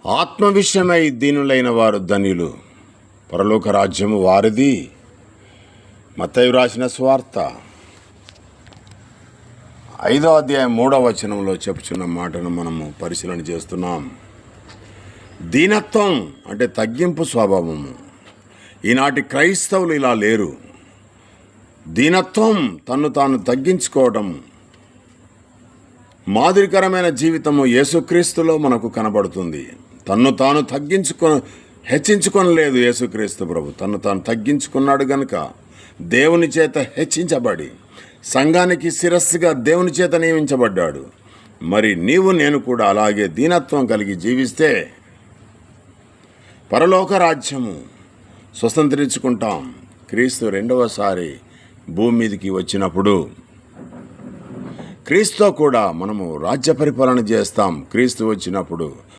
ఆత్మ విషయమై దీనులైన వారు ధన్యులు, పరలోక రాజ్యము వారిది. మత్తయి రాసిన సువార్త 5వ అధ్యాయం 3వ వచనంలో చెప్పుచున్న మాటను మనము పరిశీలన చేస్తున్నాం. దీనత్వం అంటే తగ్గింపు స్వభావము. ఈనాటి క్రైస్తవులు ఇలా లేరు. దీనత్వం, తన్ను తాను తగ్గించుకోవడం, మాదిరికరమైన జీవితము యేసుక్రీస్తులో మనకు కనబడుతుంది. తన్ను తాను హెచ్చించుకొనలేదు యేసుక్రీస్తు ప్రభు. తన్ను తాను తగ్గించుకున్నాడు గనుక దేవుని చేత హెచ్చించబడి సంఘానికి శిరస్సుగా దేవుని చేత నియమించబడ్డాడు. మరి నీవు నేను కూడా అలాగే దీనత్వం కలిగి జీవిస్తే పరలోక రాజ్యము స్వతంత్రించుకుంటాం. క్రీస్తు రెండవసారి భూమి మీదకి వచ్చినప్పుడు క్రీస్తుతో కూడా మనము రాజ్య పరిపాలన చేస్తాం. క్రీస్తు వచ్చినప్పుడు